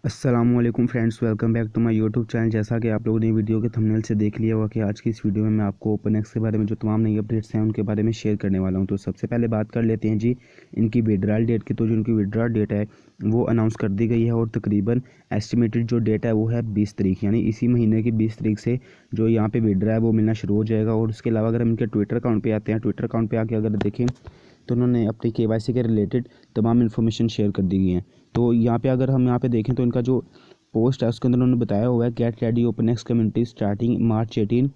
अस्सलामुअलैकुम friends, welcome back to my YouTube channel. जैसा कि आप लोगों ने वीडियो के थंबनेल से देख लिया होगा कि आज की इस वीडियो में मैं आपको ओपनएक्स के बारे में जो तमाम नई अपडेट्स हैं उनके बारे में शेयर करने वाला हूं। तो सबसे पहले बात कर लेते हैं जी इनकी विड्रॉल डेट की। तो जो इनकी विड्रॉल डेट है वो अनाउंस कर दी गई है और तकरीबन एस्टिमेटेड जो डेट है वो है 20 तारीख, यानी इसी महीने की 20 तारीख से जो यहाँ पे विड्रॉ है वो मिलना शुरू हो जाएगा। और उसके अलावा अगर हम इनके ट्विटर अकाउंट पर आते हैं, ट्विटर अकाउंट पर आके अगर देखें तो उन्होंने अपनी KYC के रिलेटेड तमाम इन्फॉर्मेशन शेयर कर दी गई हैं। तो यहाँ पे अगर हम यहाँ पे देखें तो इनका जो पोस्ट है उसके अंदर उन्होंने बताया हुआ है, get ready OpenX community starting March 18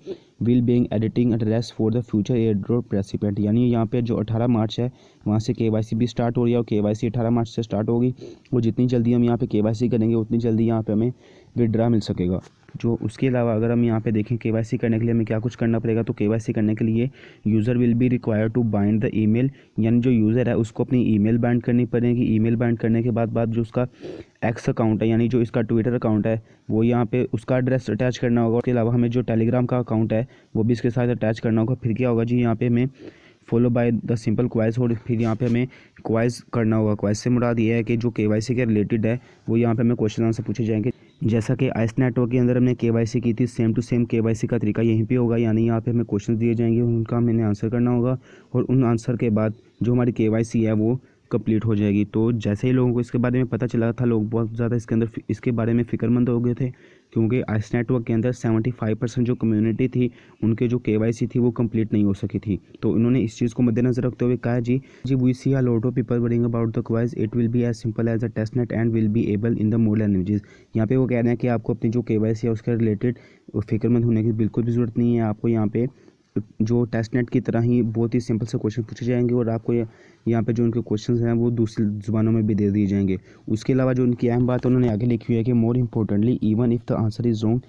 will being editing address for the future air drop recipient. यानी यहाँ पे जो 18 मार्च है वहाँ से KYC भी स्टार्ट हो रही है और KYC 18 मार्च से स्टार्ट होगी। और जितनी जल्दी हम यहाँ पे KYC करेंगे उतनी जल्दी यहाँ पे हमें विड्रॉ मिल सकेगा। जो उसके अलावा अगर हम यहाँ पे देखें KYC करने के लिए हमें क्या कुछ करना पड़ेगा, तो KYC करने के लिए user will be required to bind the email, यानी जो यूज़र है उसको अपनी ईमेल बाइंड करनी पड़ेगी। ईमेल बाइंड करने के बाद जो उसका एक्स अकाउंट है यानी जो इसका ट्विटर अकाउंट है वो यहाँ पे उसका एड्रेस अटैच करना होगा। उसके अलावा हमें जो टेलीग्राम का अकाउंट है वो भी इसके साथ अटैच करना होगा। फिर क्या होगा जी, यहाँ पे हमें फॉलो बाय द सिंपल क्वाइज, और फिर यहाँ पे हमें क्वाइज करना होगा। क्वाइज से मुराद ये है कि जो KYC के रिलेटेड है वो यहाँ पे हमें क्वेश्चन आंसर पूछे जाएंगे। जैसा कि आइस नेटवर्क के अंदर हमने KYC की थी, सेम टू सेम KYC का तरीका यहीं पे होगा। यानी यहाँ पे हमें क्वेश्चन दिए जाएंगे, उनका हमें आंसर करना होगा और उन आंसर के बाद जो हमारी KYC है वो कंप्लीट हो जाएगी। तो जैसे ही लोगों को इसके बारे में पता चला था, लोग बहुत ज़्यादा इसके बारे में फ़िक्रमंद हो गए थे, क्योंकि आइस नेटवर्क के अंदर 75% जो कम्युनिटी थी उनके जो KYC थी वो कंप्लीट नहीं हो सकी थी। तो इन्होंने इस चीज़ को मद्देनजर रखते हुए कहा जी we see a lot of people worrying about the quiz, it will be as simple as a test net and will be able in the more languages. यहाँ पे वो कह रहे हैं कि आपको अपनी जो KYC है उसके रिलेटेड फ़िक्रमंद होने की बिल्कुल भी ज़रूरत नहीं है। आपको यहाँ पे जो टेस्ट नेट की तरह ही बहुत ही सिंपल से क्वेश्चन पूछे जाएंगे और आपको यहाँ पे जो उनके क्वेश्चंस हैं वो दूसरी ज़ुबानों में भी दे दिए जाएंगे। उसके अलावा जो उनकी अहम बात उन्होंने आगे लिखी हुई है कि more importantly even if the answer is wrong,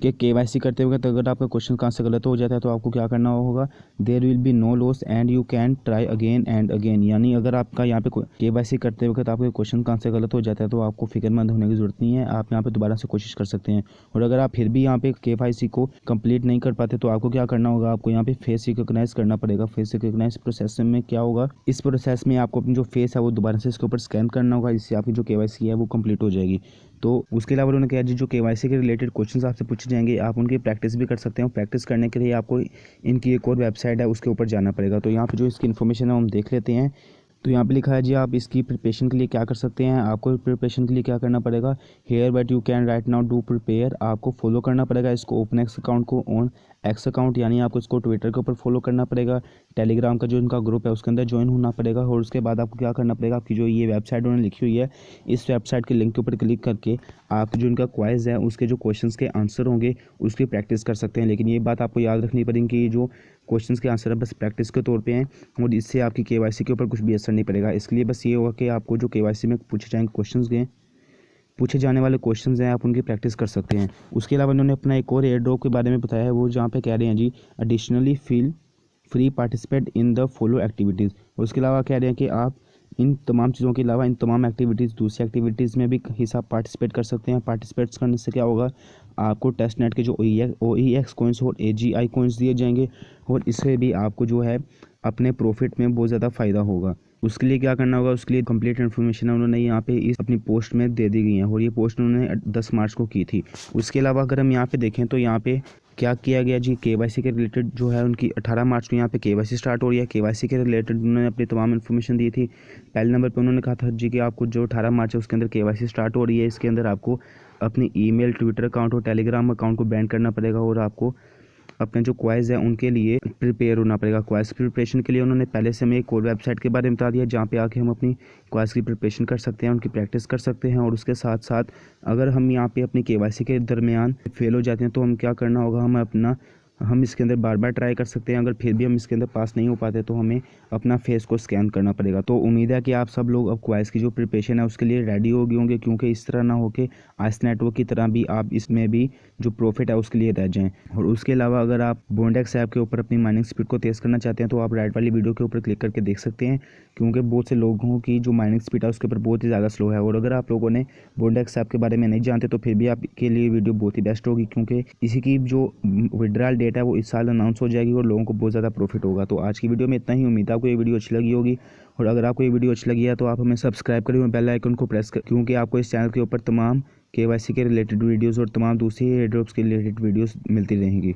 कि KYC करते वक्त अगर आपका क्वेश्चन का आंसर गलत हो जाता है तो आपको क्या करना होगा, there will be no loss and you can try again and again. यानी अगर आपका यहाँ पे KYC करते वक्त आपके क्वेश्चन का आंसर गलत हो जाता है तो आपको फिक्रमंद होने की ज़रूरत नहीं है, आप यहाँ पे दोबारा से कोशिश कर सकते हैं। और अगर आप फिर भी यहाँ पे KYC को कंप्लीट नहीं कर पाते तो आपको क्या करना होगा, आपको यहाँ पे फेस रिकॉग्नाइज करना पड़ेगा। फेस रिकॉग्नाइज प्रोसेस में क्या होगा, इस प्रोसेस में आपको अपनी जो फेस है वो दोबारा से इसके ऊपर स्कैन करना होगा, जिससे आपकी जो KYC है वो कंप्लीट हो जाएगी। तो उसके अलावा उन्होंने कहा जी जो KYC के रिलेटेड क्वेश्चंस आपसे पूछे जाएंगे आप उनकी प्रैक्टिस भी कर सकते हैं। प्रैक्टिस करने के लिए आपको इनकी एक और वेबसाइट है उसके ऊपर जाना पड़ेगा। तो यहाँ पे जो इसकी इन्फॉर्मेशन है हम देख लेते हैं। तो यहाँ पे लिखा है जी आप इसकी प्रिपरेशन के लिए क्या कर सकते हैं। आपको प्रिपरेशन के लिए क्या करना पड़ेगा, here but you can right now do prepare. आपको फॉलो करना पड़ेगा इसको, ओपनएक्स अकाउंट को ऑन एक्स अकाउंट, यानी आपको इसको ट्विटर के ऊपर फॉलो करना पड़ेगा। टेलीग्राम का जो इनका ग्रुप है उसके अंदर ज्वाइन होना पड़ेगा। और उसके बाद आपको क्या करना पड़ेगा, आपकी जो ये वेबसाइट उन्होंने लिखी हुई है इस वेबसाइट के लिंक के ऊपर क्लिक करके आप जो इनका क्वाइज है उसके जो क्वेश्चंस के आंसर होंगे उसकी प्रैक्टिस कर सकते हैं। लेकिन ये बात आपको याद रखनी पड़ेगी कि जो क्वेश्चंस के आंसर है बस प्रैक्टिस के तौर पे हैं और इससे आपकी KYC के ऊपर कुछ भी असर नहीं पड़ेगा। इसके लिए बस ये होगा कि आपको जो KYC में पूछे जाने वाले क्वेश्चंस हैं आप उनकी प्रैक्टिस कर सकते हैं। उसके अलावा उन्होंने अपना एक और एयर ड्रॉप के बारे में बताया है, वो जहाँ पे कह रहे हैं जी additionally feel free participate in the follow activities. उसके अलावा कह रहे हैं कि आप इन तमाम चीज़ों के अलावा इन तमाम एक्टिविटीज़ दूसरी एक्टिविटीज़ में भी हिस्सा पार्टिसिपेट कर सकते हैं। पार्टिसिपेट करने से क्या होगा, आपको टेस्ट नेट के जो OEX कॉइन्स और AGI कॉइन्स दिए जाएंगे और इससे भी आपको जो है अपने प्रॉफिट में बहुत ज़्यादा फ़ायदा होगा। उसके लिए क्या करना होगा, उसके लिए कंप्लीट इन्फॉर्मेशन है उन्होंने यहाँ पे इस अपनी पोस्ट में दे दी गई है और ये पोस्ट उन्होंने 10 मार्च को की थी। उसके अलावा अगर हम यहाँ पे देखें तो यहाँ पे क्या किया गया जी, KYC के रिलेटेड जो है उनकी 18 मार्च को यहाँ पे KYC स्टार्ट हो रही है। KYC के रिलेटेड उन्होंने अपनी तमाम इन्फॉर्मेशन दी थी। पहले नंबर पे उन्होंने कहा था जी कि आपको जो 18 मार्च है उसके अंदर KYC स्टार्ट हो रही है। इसके अंदर आपको अपनी ईमेल, ट्विटर अकाउंट और टेलीग्राम अकाउंट को बैन करना पड़ेगा और आपको अपने जो क्वाइज है उनके लिए प्रिपेयर होना पड़ेगा। क्वाइज प्रिपरेशन के लिए उन्होंने पहले से हमें एक और वेबसाइट के बारे में बता दिया जहाँ पे आके हम अपनी क्वाइज की प्रिपरेशन कर सकते हैं, उनकी प्रैक्टिस कर सकते हैं। और उसके साथ साथ अगर हम यहाँ पे अपनी KYC के दरमियान फेल हो जाते हैं तो हम क्या करना होगा, हम इसके अंदर बार बार ट्राई कर सकते हैं। अगर फिर भी हम इसके अंदर पास नहीं हो पाते तो हमें अपना फेस को स्कैन करना पड़ेगा। तो उम्मीद है कि आप सब लोग अब क्वाइज की जो प्रिपरेशन है उसके लिए रेडी हो गए होंगे, क्योंकि इस तरह ना हो कि आइस नेटवर्क की तरह भी आप इसमें भी जो प्रॉफिट है उसके लिए रह जाएं। और उसके अलावा अगर आप बॉन्डेक्स ऐप के ऊपर अपनी माइनिंग स्पीड को तेज़ करना चाहते हैं तो आप राइट वाली वीडियो के ऊपर क्लिक करके देख सकते हैं, क्योंकि बहुत से लोगों की जो माइनिंग स्पीड है उसके ऊपर बहुत ही ज़्यादा स्लो है। और अगर आप लोगों ने बॉन्डेक्स ऐप के बारे में नहीं जानते तो फिर भी आपके लिए वीडियो बहुत ही बेस्ट होगी, क्योंकि इसी की जो विड्रॉल डेट है वो इस साल अनाउंस हो जाएगी और लोगों को बहुत ज़्यादा प्रॉफिट होगा। तो आज की वीडियो में इतना ही। उम्मीद है आपको ये वीडियो अच्छी लगी होगी और अगर आपको ये वीडियो अच्छी लगी है तो आप हमें सब्सक्राइब करें और बेल आइकन को प्रेस कर, क्योंकि आपको इस चैनल के ऊपर तमाम KYC के रिलेटेड वीडियोस और तमाम दूसरी एयर ड्रॉप्स के रिलेटेड वीडियोस मिलती रहेंगी।